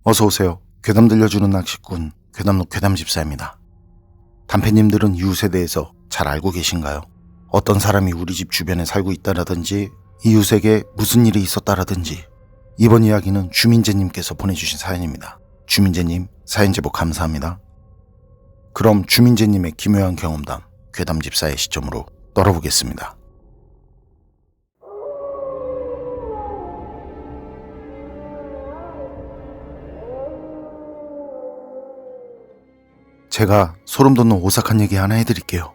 어서오세요. 괴담 들려주는 낚시꾼 괴담록 괴담집사입니다. 단패님들은 이웃에 대해서 잘 알고 계신가요? 어떤 사람이 우리 집 주변에 살고 있다라든지 이웃에게 무슨 일이 있었다라든지. 이번 이야기는 주민재님께서 보내주신 사연입니다. 주민재님 사연 제보 감사합니다. 그럼 주민재님의 기묘한 경험담 괴담집사의 시점으로 떨어보겠습니다. 제가 소름 돋는 오싹한 얘기 하나 해드릴게요.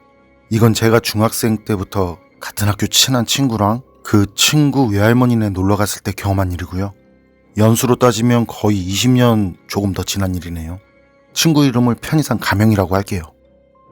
이건 제가 중학생 때부터 같은 학교 친한 친구랑 그 친구 외할머니네 놀러 갔을 때 경험한 일이고요. 연수로 따지면 거의 20년 조금 더 지난 일이네요. 친구 이름을 편의상 가명이라고 할게요.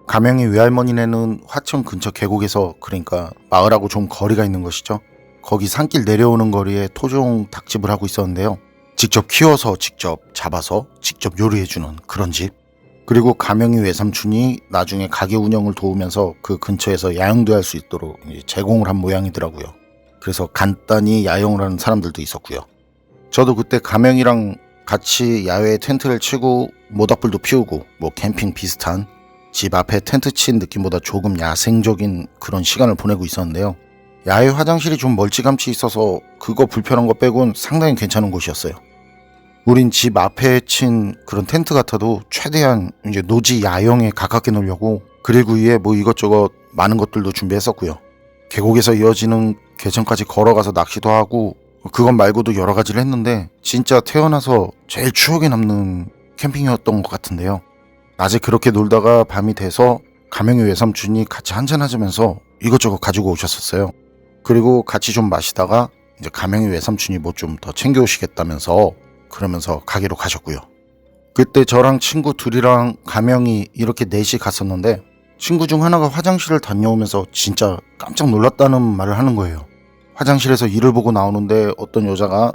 가명의 외할머니네는 화천 근처 계곡에서, 그러니까 마을하고 좀 거리가 있는 것이죠. 거기 산길 내려오는 거리에 토종 닭집을 하고 있었는데요. 직접 키워서 직접 잡아서 직접 요리해주는 그런 집. 그리고 가명이 외삼촌이 나중에 가게 운영을 도우면서 그 근처에서 야영도 할 수 있도록 제공을 한 모양이더라고요. 그래서 간단히 야영을 하는 사람들도 있었고요. 저도 그때 가명이랑 같이 야외에 텐트를 치고 모닥불도 피우고 캠핑 비슷한 집 앞에 텐트 친 느낌보다 조금 야생적인 그런 시간을 보내고 있었는데요. 야외 화장실이 좀 멀찌감치 있어서 그거 불편한 거 빼곤 상당히 괜찮은 곳이었어요. 우린 집 앞에 친 그런 텐트 같아도 최대한 이제 노지 야영에 가깝게 놓으려고 그리고 위에 이것저것 많은 것들도 준비했었고요. 계곡에서 이어지는 개천까지 걸어가서 낚시도 하고 그건 말고도 여러 가지를 했는데 진짜 태어나서 제일 추억에 남는 캠핑이었던 것 같은데요. 낮에 그렇게 놀다가 밤이 돼서 가명의 외삼촌이 같이 한잔하자면서 이것저것 가지고 오셨었어요. 그리고 같이 좀 마시다가 이제 가명의 외삼촌이 좀 더 챙겨오시겠다면서 그러면서 가게로 가셨고요. 그때 저랑 친구 둘이랑 가명이 이렇게 넷이 갔었는데 친구 중 하나가 화장실을 다녀오면서 진짜 깜짝 놀랐다는 말을 하는 거예요. 화장실에서 일을 보고 나오는데 어떤 여자가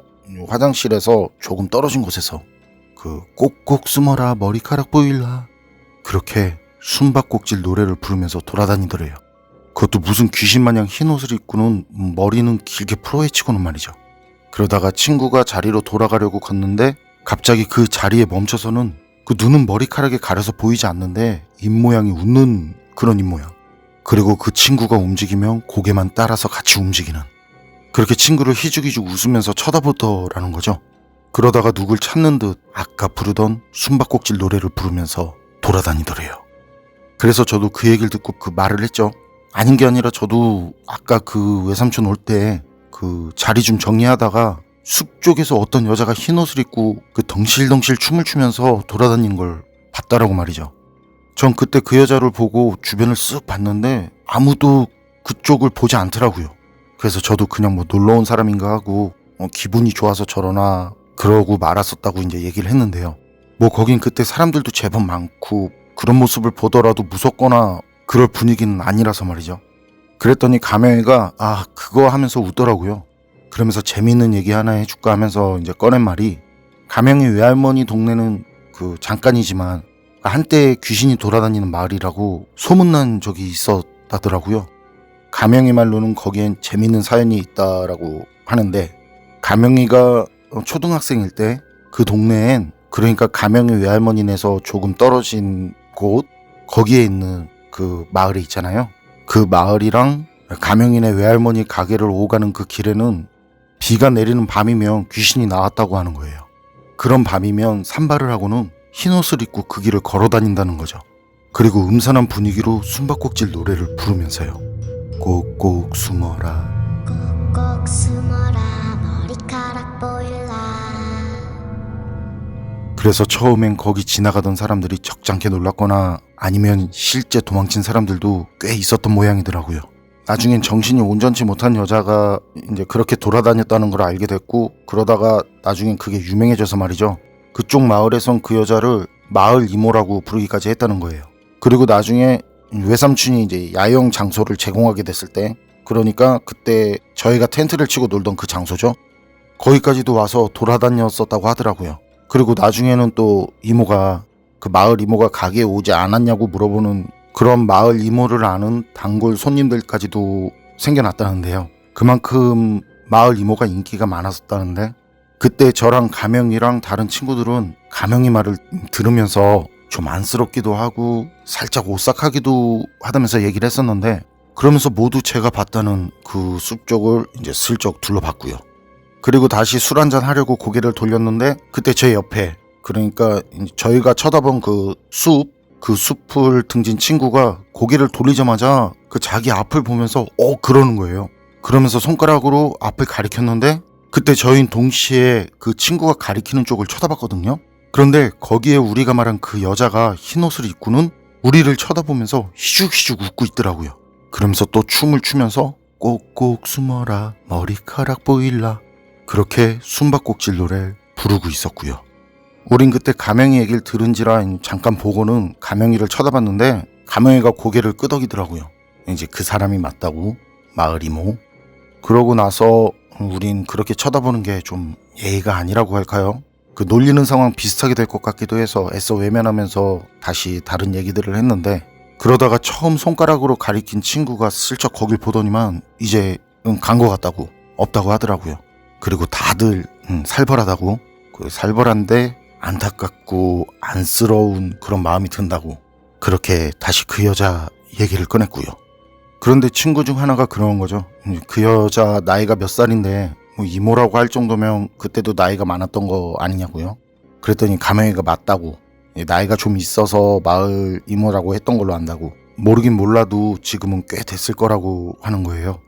화장실에서 조금 떨어진 곳에서 꼭꼭 숨어라 머리카락 보일라 그렇게 숨바꼭질 노래를 부르면서 돌아다니더래요. 그것도 무슨 귀신마냥 흰 옷을 입고는 머리는 길게 풀어헤치고는 말이죠. 그러다가 친구가 자리로 돌아가려고 걷는데 갑자기 그 자리에 멈춰서는 그 눈은 머리카락에 가려서 보이지 않는데 입모양이 웃는 그런 입모양. 그리고 그 친구가 움직이면 고개만 따라서 같이 움직이는. 그렇게 친구를 희죽희죽 웃으면서 쳐다보더라는 거죠. 그러다가 누굴 찾는 듯 아까 부르던 숨바꼭질 노래를 부르면서 돌아다니더래요. 그래서 저도 그 얘기를 듣고 그 말을 했죠. 아닌 게 아니라 저도 아까 그 외삼촌 올 때 그 자리 좀 정리하다가 숲 쪽에서 어떤 여자가 흰 옷을 입고 그 덩실덩실 춤을 추면서 돌아다니는 걸 봤다라고 말이죠. 전 그때 그 여자를 보고 주변을 쓱 봤는데 아무도 그쪽을 보지 않더라고요. 그래서 저도 그냥 놀러 온 사람인가 하고 기분이 좋아서 저러나 그러고 말았었다고 이제 얘기를 했는데요. 거긴 그때 사람들도 제법 많고 그런 모습을 보더라도 무섭거나 그럴 분위기는 아니라서 말이죠. 그랬더니 가명이가 그거 하면서 웃더라고요. 그러면서 재미있는 얘기 하나 해줄까 하면서 이제 꺼낸 말이 가명이 외할머니 동네는 잠깐이지만 한때 귀신이 돌아다니는 마을이라고 소문난 적이 있었다더라고요. 가명이 말로는 거기엔 재미있는 사연이 있다라고 하는데 가명이가 초등학생일 때 그 동네엔 그러니까 가명이 외할머니네서 조금 떨어진 곳 거기에 있는 그 마을이 있잖아요. 그 마을이랑 가명이네 외할머니 가게를 오가는 그 길에는 비가 내리는 밤이면 귀신이 나왔다고 하는 거예요. 그런 밤이면 산발을 하고는 흰옷을 입고 그 길을 걸어 다닌다는 거죠. 그리고 음산한 분위기로 숨바꼭질 노래를 부르면서요. 꼭꼭 숨어라 꼭꼭 숨어라 머리카락 보일라. 그래서 처음엔 거기 지나가던 사람들이 적잖게 놀랐거나 아니면 실제 도망친 사람들도 꽤 있었던 모양이더라고요. 나중엔 정신이 온전치 못한 여자가 이제 그렇게 돌아다녔다는 걸 알게 됐고 그러다가 나중엔 그게 유명해져서 말이죠. 그쪽 마을에선 그 여자를 마을 이모라고 부르기까지 했다는 거예요. 그리고 나중에 외삼촌이 이제 야영 장소를 제공하게 됐을 때 그러니까 그때 저희가 텐트를 치고 놀던 그 장소죠. 거기까지도 와서 돌아다녔었다고 하더라고요. 그리고 나중에는 또 이모가 그 마을 이모가 가게에 오지 않았냐고 물어보는 그런 마을 이모를 아는 단골 손님들까지도 생겨났다는데요. 그만큼 마을 이모가 인기가 많았었다는데 그때 저랑 가명이랑 다른 친구들은 가명이 말을 들으면서 좀 안쓰럽기도 하고 살짝 오싹하기도 하다면서 얘기를 했었는데, 그러면서 모두 제가 봤다는 그 숲 쪽을 이제 슬쩍 둘러봤고요. 그리고 다시 술 한잔 하려고 고개를 돌렸는데 그때 제 옆에, 그러니까 저희가 쳐다본 그 숲을 등진 친구가 고개를 돌리자마자 그 자기 앞을 보면서 그러는 거예요. 그러면서 손가락으로 앞을 가리켰는데 그때 저희는 동시에 그 친구가 가리키는 쪽을 쳐다봤거든요. 그런데 거기에 우리가 말한 그 여자가 흰 옷을 입고는 우리를 쳐다보면서 희죽희죽 웃고 있더라고요. 그러면서 또 춤을 추면서 꼭꼭 숨어라 머리카락 보일라, 그렇게 숨바꼭질 노래를 부르고 있었고요. 우린 그때 가명이 얘기를 들은지라 잠깐 보고는 가명이를 쳐다봤는데 가명이가 고개를 끄덕이더라고요. 이제 그 사람이 맞다고, 마을 이모. 그러고 나서 우린 그렇게 쳐다보는 게 좀 예의가 아니라고 할까요? 그 놀리는 상황 비슷하게 될 것 같기도 해서 애써 외면하면서 다시 다른 얘기들을 했는데, 그러다가 처음 손가락으로 가리킨 친구가 슬쩍 거길 보더니만 이제 간 것 같다고, 없다고 하더라고요. 그리고 다들 살벌하다고, 그 살벌한데 안타깝고 안쓰러운 그런 마음이 든다고, 그렇게 다시 그 여자 얘기를 꺼냈고요. 그런데 친구 중 하나가 그런 거죠. 그 여자 나이가 몇 살인데 뭐 이모라고 할 정도면 그때도 나이가 많았던 거 아니냐고요. 그랬더니 가명이가 맞다고, 나이가 좀 있어서 마을 이모라고 했던 걸로 안다고, 모르긴 몰라도 지금은 꽤 됐을 거라고 하는 거예요.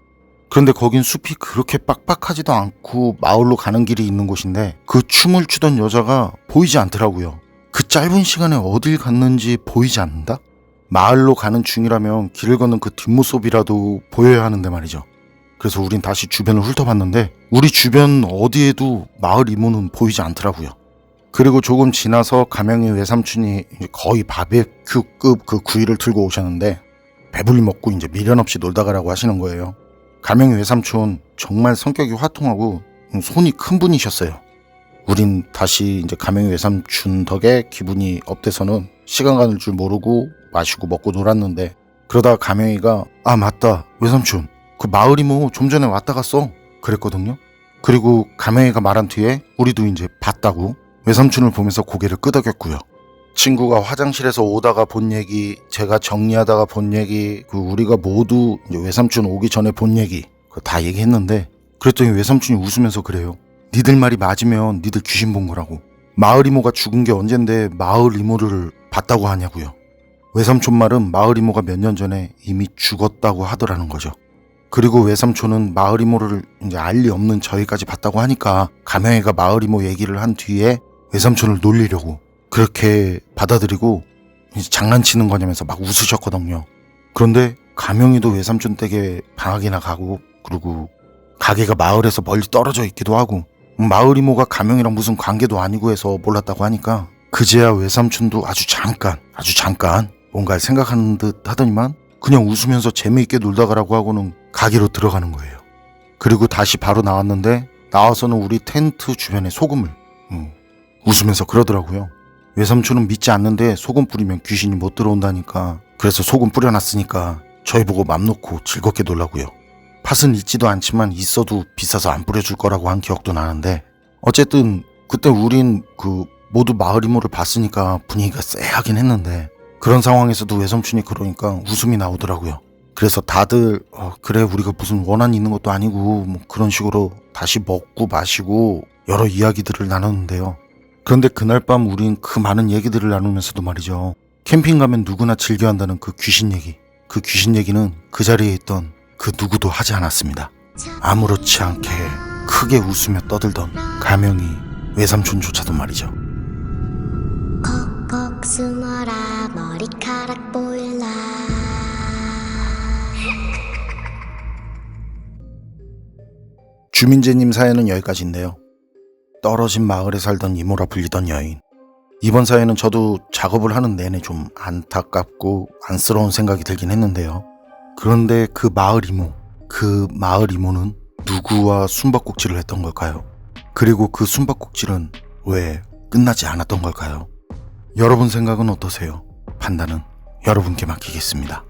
그런데 거긴 숲이 그렇게 빡빡하지도 않고 마을로 가는 길이 있는 곳인데 그 춤을 추던 여자가 보이지 않더라고요. 그 짧은 시간에 어딜 갔는지 보이지 않는다? 마을로 가는 중이라면 길을 걷는 그 뒷모습이라도 보여야 하는데 말이죠. 그래서 우린 다시 주변을 훑어봤는데 우리 주변 어디에도 마을 이모는 보이지 않더라고요. 그리고 조금 지나서 가명이 외삼촌이 거의 바베큐급 그 구이를 들고 오셨는데 배불리 먹고 이제 미련 없이 놀다 가라고 하시는 거예요. 가명이 외삼촌 정말 성격이 화통하고 손이 큰 분이셨어요. 우린 다시 이제 가명이 외삼촌 덕에 기분이 업돼서는 시간 가는 줄 모르고 마시고 먹고 놀았는데, 그러다가 가명이가 맞다 외삼촌 그 마을 이모 좀 전에 왔다 갔어 그랬거든요. 그리고 가명이가 말한 뒤에 우리도 이제 봤다고 외삼촌을 보면서 고개를 끄덕였고요. 친구가 화장실에서 오다가 본 얘기, 제가 정리하다가 본 얘기, 그 우리가 모두 이제 외삼촌 오기 전에 본 얘기 그거 다 얘기했는데, 그랬더니 외삼촌이 웃으면서 그래요. 니들 말이 맞으면 니들 귀신 본 거라고. 마을 이모가 죽은 게 언젠데 마을 이모를 봤다고 하냐고요. 외삼촌 말은 마을 이모가 몇 년 전에 이미 죽었다고 하더라는 거죠. 그리고 외삼촌은 마을 이모를 이제 알 리 없는 저희까지 봤다고 하니까 가명이가 마을 이모 얘기를 한 뒤에 외삼촌을 놀리려고 그렇게 받아들이고 이제 장난치는 거냐면서 막 웃으셨거든요. 그런데 가명이도 외삼촌 댁에 방학이나 가고, 그리고 가게가 마을에서 멀리 떨어져 있기도 하고, 마을 이모가 가명이랑 무슨 관계도 아니고 해서 몰랐다고 하니까 그제야 외삼촌도 아주 잠깐 뭔가를 생각하는 듯 하더니만 그냥 웃으면서 재미있게 놀다 가라고 하고는 가게로 들어가는 거예요. 그리고 다시 바로 나왔는데 나와서는 우리 텐트 주변에 소금을 웃으면서 그러더라고요. 외삼촌은 믿지 않는데 소금 뿌리면 귀신이 못 들어온다니까, 그래서 소금 뿌려놨으니까 저희 보고 맘 놓고 즐겁게 놀라고요. 팥은 있지도 않지만 있어도 비싸서 안 뿌려줄 거라고 한 기억도 나는데, 어쨌든 그때 우린 그 모두 마을 이모를 봤으니까 분위기가 쎄하긴 했는데, 그런 상황에서도 외삼촌이 그러니까 웃음이 나오더라고요. 그래서 다들 그래 우리가 무슨 원한이 있는 것도 아니고 뭐 그런 식으로 다시 먹고 마시고 여러 이야기들을 나눴는데요. 그런데 그날 밤 우린 그 많은 얘기들을 나누면서도 말이죠, 캠핑 가면 누구나 즐겨 한다는 그 귀신 얘기는 그 자리에 있던 그 누구도 하지 않았습니다. 아무렇지 않게 크게 웃으며 떠들던 가명이 외삼촌조차도 말이죠. 콕콕 숨어라 머리카락 보일라. 주민재님 사연은 여기까지인데요. 떨어진 마을에 살던 이모라 불리던 여인. 이번 사연은 저도 작업을 하는 내내 좀 안타깝고 안쓰러운 생각이 들긴 했는데요. 그런데 그 마을 이모는 누구와 숨바꼭질을 했던 걸까요? 그리고 그 숨바꼭질은 왜 끝나지 않았던 걸까요? 여러분 생각은 어떠세요? 판단은 여러분께 맡기겠습니다.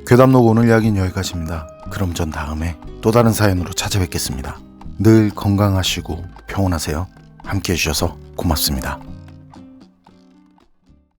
괴담록 오늘 이야기는 여기까지입니다. 그럼 전 다음에 또 다른 사연으로 찾아뵙겠습니다. 늘 건강하시고 평온하세요. 함께 해주셔서 고맙습니다.